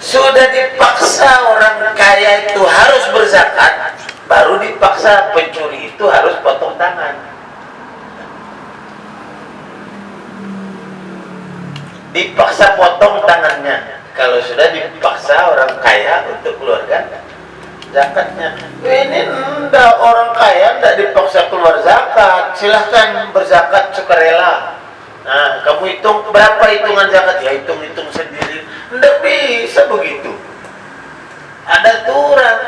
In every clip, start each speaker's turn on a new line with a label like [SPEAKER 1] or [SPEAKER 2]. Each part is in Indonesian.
[SPEAKER 1] Sudah dipaksa orang kaya itu harus berzakat, baru dipaksa pencuri itu harus potong tangan. Dipaksa potong tangannya. Kalau sudah dipaksa orang kaya untuk keluarkan zakatnya. Ini enggak, orang kaya enggak dipaksa keluar zakat. Silahkan berzakat sukarela. Nah, kamu hitung berapa hitungan zakat? Ya hitung-hitung sendiri. Enggak bisa begitu. Ada aturan.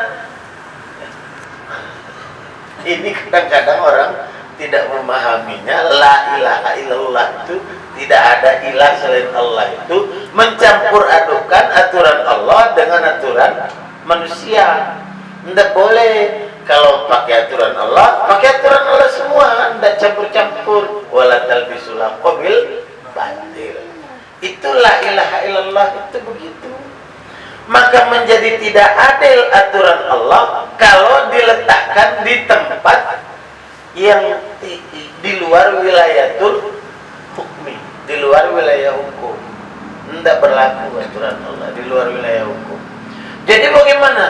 [SPEAKER 1] Ini kadang-kadang orang tidak memahaminya. La ilaha illallah itu tidak ada ilah selain Allah, itu mencampur adukan aturan Allah dengan aturan manusia. Tidak boleh. Kalau pakai aturan Allah, pakai aturan Allah semua, tidak campur-campur. Wala talbisul haqqa bil batil. Itulah ilaha illallah, itu begitu. Maka menjadi tidak adil aturan Allah kalau diletakkan di tempat yang di luar wilayatul hukmi, di luar wilayah hukum. Tidak berlaku aturan Allah di luar wilayah hukum. Jadi bagaimana?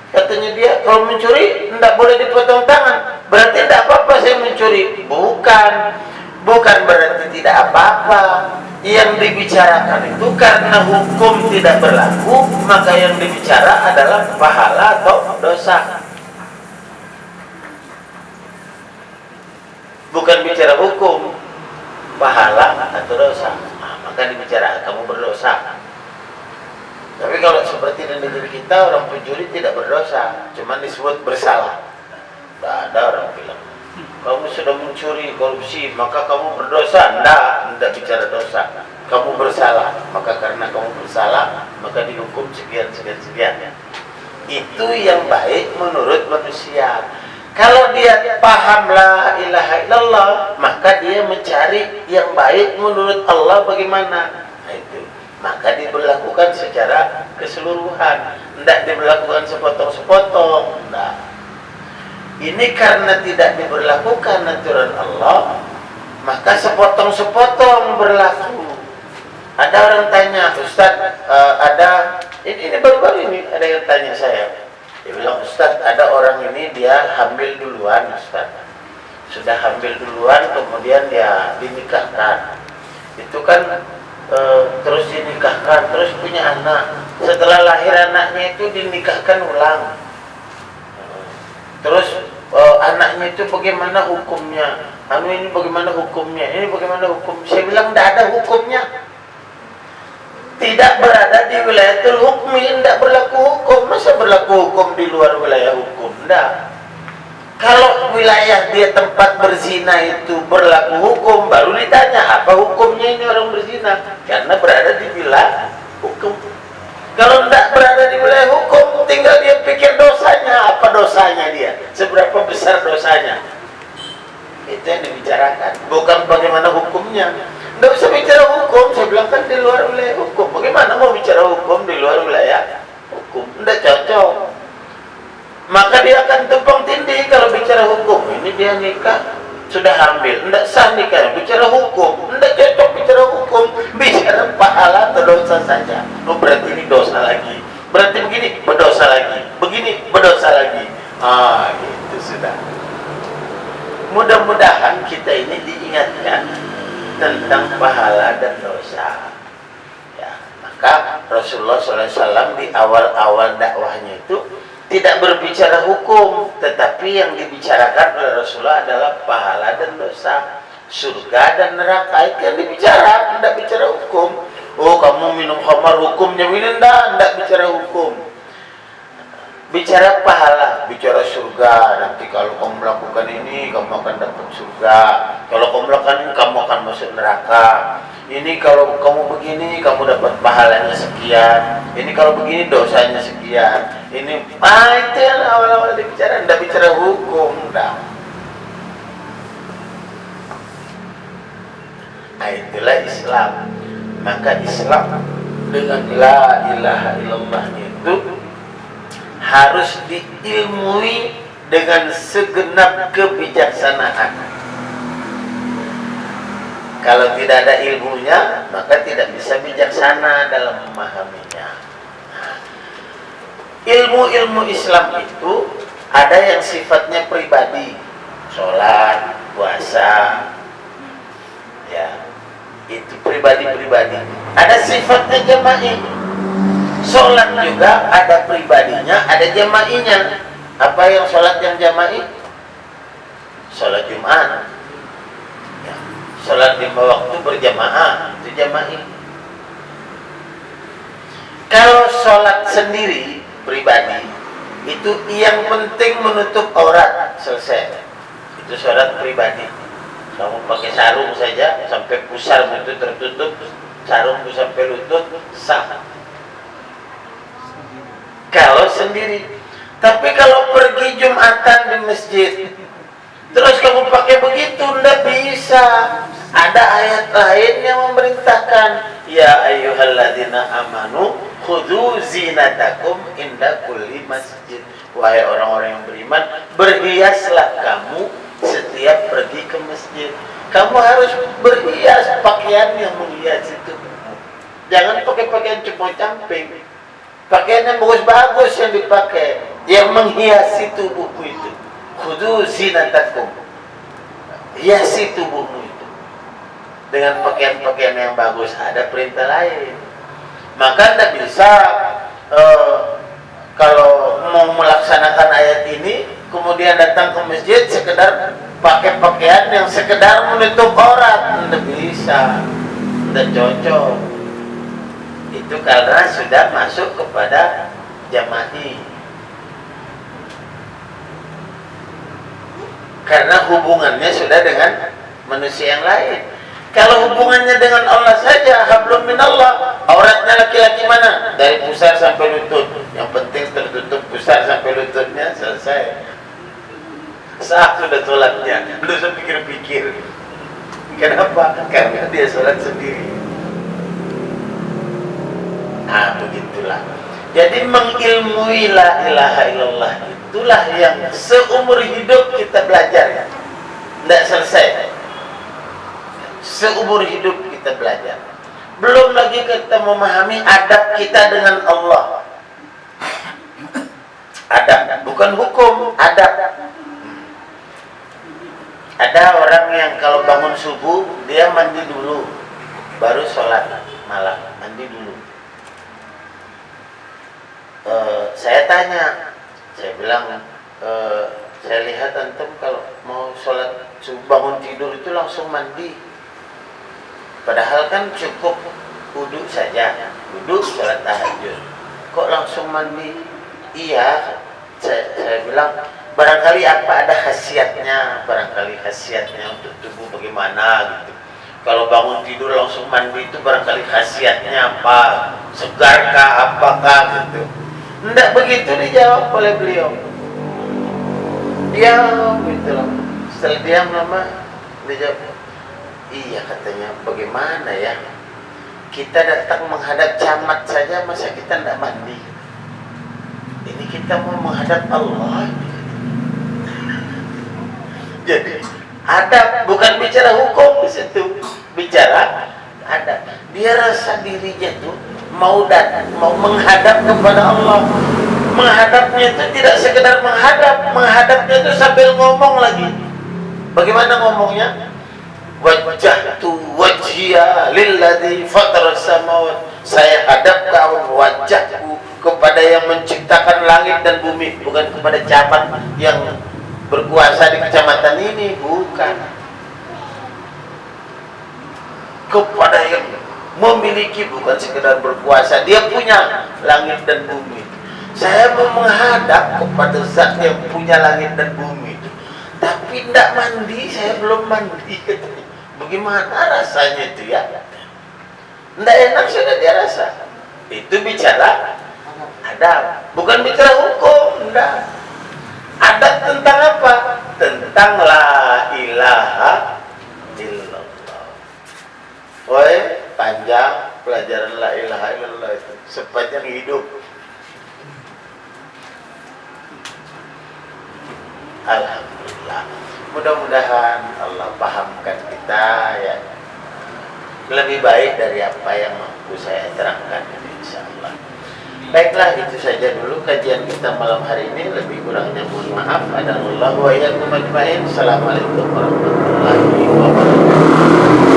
[SPEAKER 1] Katanya dia, kalau mencuri tidak boleh dipotong tangan. Berarti tidak apa-apa saya mencuri. Bukan berarti tidak apa-apa. Yang dibicarakan itu karena hukum tidak berlaku, maka yang dibicara adalah pahala atau dosa. Bukan bicara hukum, pahala atau dosa. Nah, maka dibicara kamu berdosa. Tapi kalau seperti di negeri kita, orang pencuri tidak berdosa, cuma disebut bersalah. Tidak ada orang bilang kamu sudah mencuri, korupsi, maka kamu berdosa. Tidak bicara dosa. Kamu bersalah, maka karena kamu bersalah, maka dihukum sekian. Itu yang baik menurut manusia. Kalau dia paham la ilaha illallah, maka dia mencari yang baik menurut Allah bagaimana. Nah, itu. Maka diberlakukan secara keseluruhan, tidak diberlakukan sepotong-sepotong. Nah, ini karena tidak diberlakukan aturan Allah, maka sepotong-sepotong berlaku. Ada orang tanya, Ustaz, ada ini baru-baru ini ada yang tanya saya. Dia bilang, Ustaz, ada orang ini dia hamil duluan, Ustaz. Sudah hamil duluan, kemudian dia dinikahkan. Itu kan terus dinikahkan, terus punya anak. Setelah lahir anaknya itu dinikahkan ulang. Terus anaknya itu bagaimana hukumnya? Ini bagaimana hukumnya? Ini bagaimana hukum? Saya bilang tidak ada hukumnya. Tidak berada di wilayatul hukmi, tidak berlaku hukum. Masa berlaku hukum di luar wilayah hukum? Tidak. Kalau wilayah dia tempat berzina itu berlaku hukum, baru ditanya apa hukumnya ini orang berzina, karena berada di wilayah hukum. Kalau tidak berada di wilayah hukum, tinggal dia pikir dosanya, apa dosanya dia, seberapa besar dosanya. Itu yang dibicarakan, bukan bagaimana hukumnya. Tidak usah bicara hukum, saya bilang kan di luar wilayah hukum. Bagaimana mau bicara hukum di luar wilayah hukum? Tidak cocok. Maka dia akan tumpang tindih kalau bicara hukum. Ini dia nikah, sudah hamil, tidak sah nikah. Bicara hukum, tidak cocok bicara hukum. Bicara pahala atau dosa saja. Berarti ini dosa lagi. Berarti begini, berdosa lagi. Begini, berdosa lagi. Gitu sudah. Mudah-mudahan kita ini diingatkan tentang pahala dan dosa. Ya, maka Rasulullah SAW di awal-awal dakwahnya itu tidak berbicara hukum, tetapi yang dibicarakan oleh Rasulullah adalah pahala dan dosa, surga dan neraka. Itu yang dibicara, tidak bicara hukum. Oh, kamu minum khamar, hukumnya minum, tidak bicara hukum. Bicara pahala, bicara surga. Nanti kalau kamu melakukan ini, kamu akan dapat surga. Kalau kamu melakukan ini, kamu akan masuk neraka. Ini kalau kamu begini, kamu dapat pahalanya sekian. Ini kalau begini, dosanya sekian. Ini, itu yang awal-awal dibicara. Tidak bicara hukum, tidak. Itulah Islam. Maka Islam dengan la ilaha illallah itu harus diilmui dengan segenap kebijaksanaan. Kalau tidak ada ilmunya, maka tidak bisa bijaksana dalam memahaminya. ilmu-ilmu Islam itu ada yang sifatnya pribadi, sholat, puasa, ya itu pribadi-pribadi. Ada sifatnya jama'i. Sholat juga ada pribadinya, ada jama'inya. Apa yang sholat yang jama'i? Sholat Jumat, ya. Sholat 5 waktu berjamaah, itu jama'i. Kalau sholat sendiri pribadi, itu yang penting menutup aurat, selesai. Itu sholat pribadi. Kamu pakai sarung saja sampai pusar itu tertutup, sarung itu sampai lutut, sah. Kalau sendiri. Tapi kalau pergi Jumatan di masjid, terus kamu pakai begitu, ndak bisa. Ada ayat lain yang memerintahkan, ya ayyuhalladzina amanu khudzu zinatakum inda kulli masjid. Wahai orang-orang yang beriman, berhiaslah kamu setiap pergi ke masjid. Kamu harus berhias, pakaian yang menghias itu. Jangan pakai pakaian cuma camping. Pakaian yang bagus-bagus yang dipakai, yang menghiasi tubuhmu itu. Khudzu zinatakum, hiasi tubuhmu itu dengan pakaian-pakaian yang bagus. Ada perintah lain. Maka tidak bisa kalau mau melaksanakan ayat ini kemudian datang ke masjid sekedar pakai pakaian yang sekedar menutup aurat. Tidak bisa, tidak cocok. Itu karena sudah masuk kepada jama'i. Karena hubungannya sudah dengan manusia yang lain. Kalau hubungannya dengan Allah saja, hablum minallah. Auratnya laki-laki mana? Dari pusar sampai lutut. Yang penting tertutup pusar sampai lututnya, selesai. Sah sudah sholatnya. Belum usah pikir-pikir. Kenapa? Karena dia sholat sendiri. Nah, begitulah. Jadi mengilmui la ilaha illallah itulah yang seumur hidup kita belajar. Tidak selesai. Seumur hidup kita belajar. Belum lagi kita memahami adab kita dengan Allah. Adab, bukan hukum, adab. Ada orang yang kalau bangun subuh dia mandi dulu, baru sholat malam, mandi dulu. Saya tanya, saya bilang, saya lihat antum kalau mau sholat bangun tidur itu langsung mandi. Padahal kan cukup wudhu saja, wudhu sholat tahajud. Kok langsung mandi? Iya, saya bilang barangkali apa ada khasiatnya, barangkali khasiatnya untuk tubuh bagaimana gitu. Kalau bangun tidur langsung mandi itu barangkali khasiatnya apa, segarkah apakah gitu. Tidak begitu dijawab oleh beliau. Diam gitu loh. Setelah diam lama dijawab, iya katanya, bagaimana ya, kita datang menghadap camat saja masa kita tidak mandi? Ini kita mau menghadap Allah. Jadi adab, bukan bicara hukum di situ, bicara adab. Dia rasa dirinya tuh mau menghadap kepada Allah. Menghadapnya itu tidak sekedar menghadap, menghadapnya itu sambil ngomong lagi. Bagaimana ngomongnya? Wajjahtu wajhiya lilladzi fataras samawati. Saya hadapkan wajahku kepada yang menciptakan langit dan bumi, bukan kepada camat yang berkuasa di kecamatan ini, bukan. Kepada yang memiliki, bukan sekedar berkuasa, dia punya langit dan bumi. Saya mau menghadap kepada zat yang punya langit dan bumi itu, tapi tidak mandi, saya belum mandi. Bagaimana rasanya itu ya? Tidak enak sudah dia rasa. Itu bicara adab, bukan bicara hukum. Tidak. Adab tentang apa? Tentang la ilaha illallah. Woi, panjang pelajaran la ilaha illallah itu sepanjang hidup. Alhamdulillah. Mudah-mudahan Allah pahamkan kita ya lebih baik dari apa yang mampu saya terangkan, insyaallah. Baiklah, itu saja dulu kajian kita malam hari ini. Lebih kurangnya mohon maaf. Adanallahu wa iyyakum ajmain. Assalamualaikum warahmatullahi wabarakatuh.